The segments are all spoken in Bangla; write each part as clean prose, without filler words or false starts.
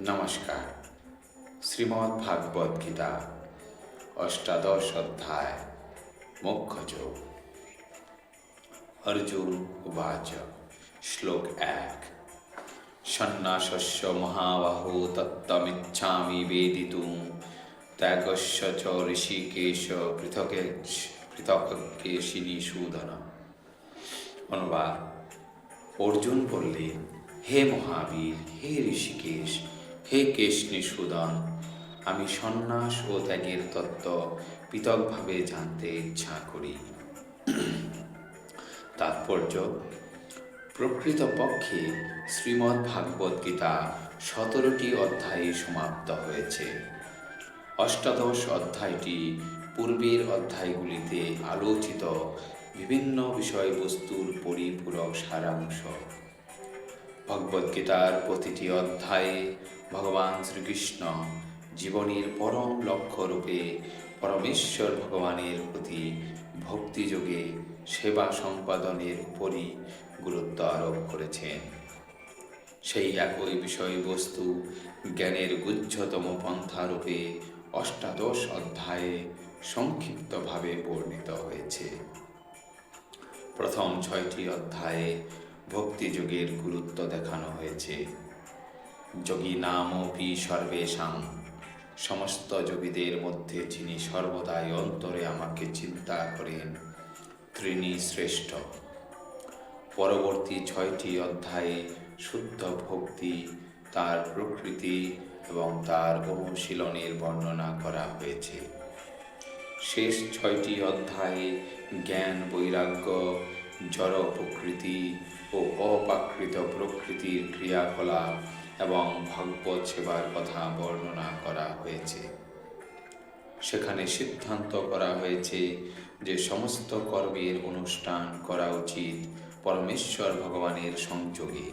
নমস্কার। শ্রীমদ্ ভাগবত গীতা অষ্টাদশ অধ্যায় মোক্ষযোগ। অর্জুন উবাচ। শ্লোক 1। সন্ন্যাসস্য মহাবাহো তত্ত্বমিচ্ছামি বেদিতুম ত্যাগস্য চ ঋষিকেশ পৃথক্কেশিনী সূদন। অনুবাদ: অর্জুন বললেন, হে মহাবীর, হে ঋষিকেশ, হে কেশনিসূদন, আমি সন্ন্যাস ও ত্যাগের তত্ত্ব পৃথকভাবে জানতে ইচ্ছা করি। তাৎপর্য: প্রকৃতপক্ষে শ্রীমদ্ ভাগবত গীতা 17টি অধ্যায়ে সমাপ্ত হয়েছে। অষ্টাদশ অধ্যায়টি পূর্বের অধ্যায়গুলিতে আলোচিত বিভিন্ন বিষয়বস্তুর পরিপূরক সারাংশ। ভগবদ্গীতার প্রতিটি অধ্যায়ে ভগবান শ্রীকৃষ্ণ জীবনের পরম লক্ষ্যরূপে পরমেশ্বর ভগবানের প্রতি ভক্তিযোগে সেবা সম্পাদনের উপরই গুরুত্ব আরোপ করেছেন। সেই একই বিষয়বস্তু জ্ঞানের গুহ্যতম পন্থারূপে অষ্টাদশ অধ্যায়ে সংক্ষিপ্তভাবে বর্ণিত হয়েছে। প্রথম 6টি অধ্যায়ে ভক্তিযোগের গুরুত্ব দেখানো হয়েছে। যোগী নামপি সর্বেষাং, সমস্ত যোগীদের মধ্যে যিনি সর্বদাই অন্তরে আমাকে চিন্তা করেন, তিনি শ্রেষ্ঠ। পরবর্তী 6টি অধ্যায়ে শুদ্ধ ভক্তি, তার প্রকৃতি এবং তার অনুশীলনের বর্ণনা করা হয়েছে। শেষ 6টি অধ্যায়ে জ্ঞান, বৈরাগ্য, জড় প্রকৃতি ও অপ্রাকৃত প্রকৃতির ক্রিয়াকলাপ এবং ভগবত সেবার কথা বর্ণনা করা হয়েছে। সেখানে সিদ্ধান্ত করা হয়েছে যে সমস্ত কর্মের অনুষ্ঠান করা উচিত পরমেশ্বর ভগবানের সংযোগে।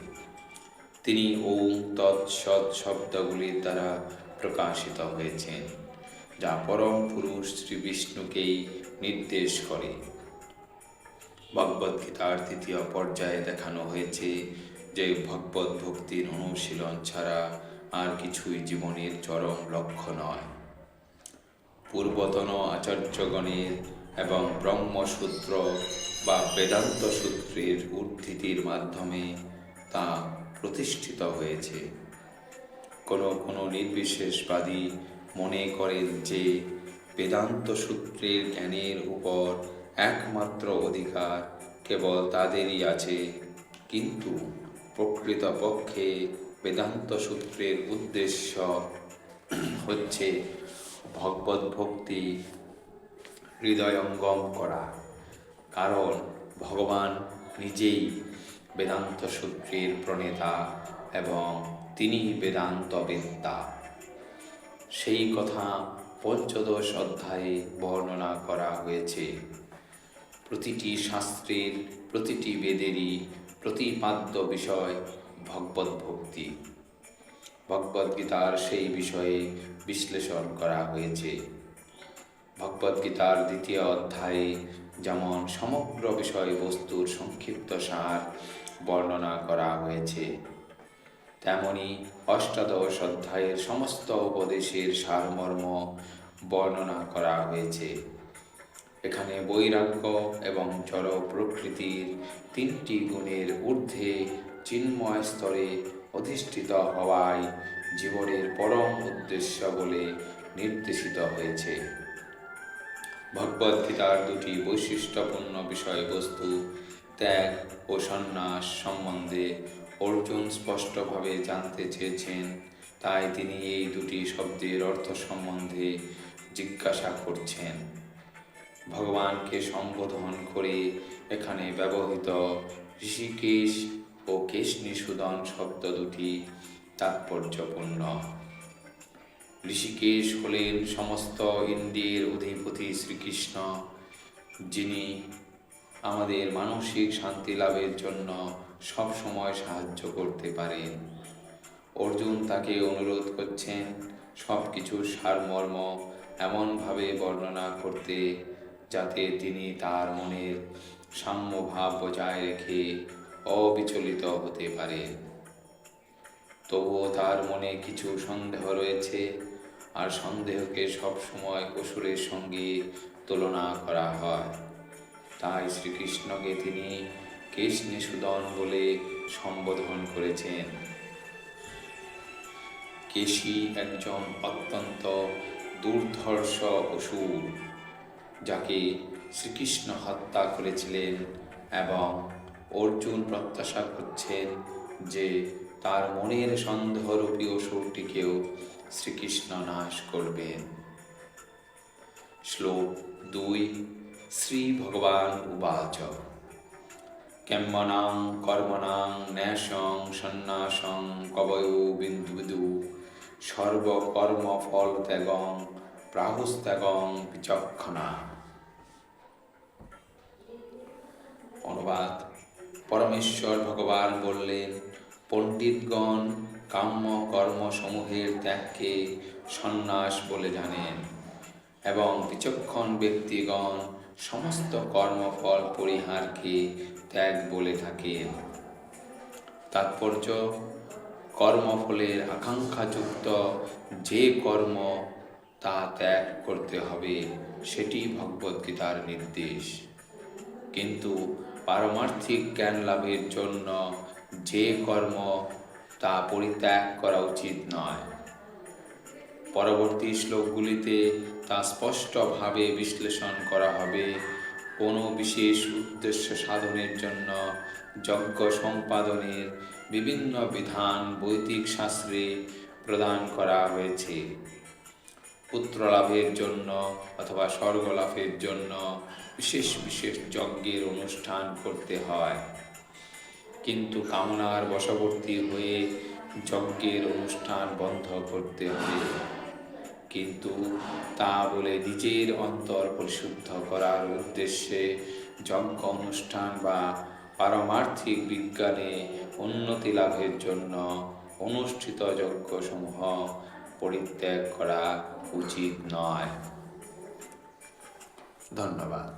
তিনি ওম তৎসৎ শব্দগুলির দ্বারা প্রকাশিত হয়েছেন, যা পরম পুরুষ শ্রী বিষ্ণুকেই নির্দেশ করে। ভগবদ্গীতার 3য় পর্যায়ে দেখানো হয়েছে যে ভগবত ভক্তির অনুশীলন ছাড়া আর কিছুই জীবনের চরম লক্ষ্য নয়। পূর্বতন আচার্যগণের এবং ব্রহ্মসূত্র বা বেদান্ত সূত্রের উদ্ধৃতির মাধ্যমে তা প্রতিষ্ঠিত হয়েছে। কোনো নির্বিশেষবাদী মনে করেন যে বেদান্ত সূত্রের জ্ঞানের উপর একমাত্র অধিকার কেবল তাদেরই আছে, কিন্তু প্রকৃতপক্ষে বেদান্ত সূত্রের উদ্দেশ্য হচ্ছে ভগবত ভক্তি হৃদয়ঙ্গম করা, কারণ ভগবান নিজেই বেদান্ত সূত্রের প্রণেতা এবং তিনি বেদান্ত বেত্তা। সেই কথা পঞ্চদশ অধ্যায়ে বর্ণনা করা হয়েছে। প্রতিটি শাস্ত্রের, প্রতিটি বেদেরই প্রতিপাদ্য বিষয় ভগবত ভক্তি। ভগবদ্গীতার সেই বিষয়ে বিশ্লেষণ করা হয়েছে। ভগবদ্গীতার 2য় অধ্যায়ে যেমন সমগ্র বিষয়বস্তুর সংক্ষিপ্ত সার বর্ণনা করা হয়েছে, তেমনি অষ্টাদশ অধ্যায়ের সমস্ত উপদেশের সারমর্ম বর্ণনা করা হয়েছে। এখানে বৈরাগ্য এবং জড় প্রকৃতির 3টি গুণের ঊর্ধ্বে চিন্ময় স্তরে অধিষ্ঠিত হওয়াই জীবনের পরম উদ্দেশ্য বলে নির্দেশিত হয়েছে। ভগবদ্গীতার 2টি বৈশিষ্ট্যপূর্ণ বিষয়বস্তু ত্যাগ ও সন্ন্যাস সম্বন্ধে অর্জুন স্পষ্টভাবে জানতে চেয়েছেন, তাই তিনি এই 2টি শব্দের অর্থ সম্বন্ধে জিজ্ঞাসা করছেন। ভগবানকে সম্বোধন করে এখানে ব্যবহৃত ঋষিকেশ ও কেশনিসূদন শব্দ দুটি তাৎপর্যপূর্ণ। ঋষিকেশ হলেন সমস্ত ইন্দ্রিয়ের অধিপতি শ্রীকৃষ্ণ, যিনি আমাদের মানসিক শান্তি লাভের জন্য সবসময় সাহায্য করতে পারেন। অর্জুন তাকে অনুরোধ করছেন সব কিছুর সারমর্ম এমনভাবে বর্ণনা করতে যাতে তিনি তার মনের সাম্যভাব বজায় রেখে অবিচলিত হতে পারেন। তবুও তার মনে কিছু সন্দেহ রয়েছে, আর সন্দেহকে সবসময় অসুরের সঙ্গে তুলনা করা হয়। তাই শ্রীকৃষ্ণকে তিনি কেশিনিষূদন বলে সম্বোধন করেছেন। কেশী একজন অত্যন্ত দুর্ধর্ষ অসুর, যাকে শ্রীকৃষ্ণ হত্যা করেছিলেন, এবং অর্জুন প্রত্যাশা করছেন যে তার মনের সন্দেহরূপী অসুরটিকেও শ্রীকৃষ্ণ নাশ করবেন। শ্লোক 2। শ্রী ভগবান উবাচ কেম্মনাং কর্মণাং ন্যাসং সন্ন্যাসং কবয়ো বিন্দু সর্বকর্মফল ত্যাগং প্রাহুস্ত্যাগং বিচক্ষণা। অনুবাদ: পরমেশ্বর ভগবান বললেন, পণ্ডিতগণ কাম্য কর্মসমূহের ত্যাগকে সন্ন্যাস বলে জানেন, এবং বিচক্ষণ ব্যক্তিগণ সমস্ত কর্মফল পরিহারকে ত্যাগ বলে থাকেন। তাৎপর্য: কর্মফলের আকাঙ্ক্ষাযুক্ত যে কর্ম তা ত্যাগ করতে হবে, সেটি ভগবদ্গীতার নির্দেশ। কিন্তু পারমার্থিক জ্ঞান লাভের জন্য যে কর্ম তা পরিত্যাগ করা উচিত নয়। পরবর্তী শ্লোকগুলিতে তা স্পষ্টভাবে বিশ্লেষণ করা হবে। কোনো বিশেষ উদ্দেশ্য সাধনের জন্য যজ্ঞ সম্পাদনের বিভিন্ন বিধান বৈদিক শাস্ত্রে প্রদান করা হয়েছে। পুত্র লাভের জন্য অথবা স্বর্গ লাভের জন্য বিশেষ বিশেষ যজ্ঞের অনুষ্ঠান করতে হয়, কিন্তু কামনার বশবর্তী হয়ে যজ্ঞের অনুষ্ঠান বন্ধ করতে হবে। কিন্তু তা বলে নিজের অন্তর পরিশুদ্ধ করার উদ্দেশ্যে যজ্ঞ অনুষ্ঠান বা পারমার্থিক বিজ্ঞানে উন্নতি লাভের জন্য অনুষ্ঠিত যজ্ঞসমূহ পরিত্যাগ করা উচিত নয়। ধন্যবাদ।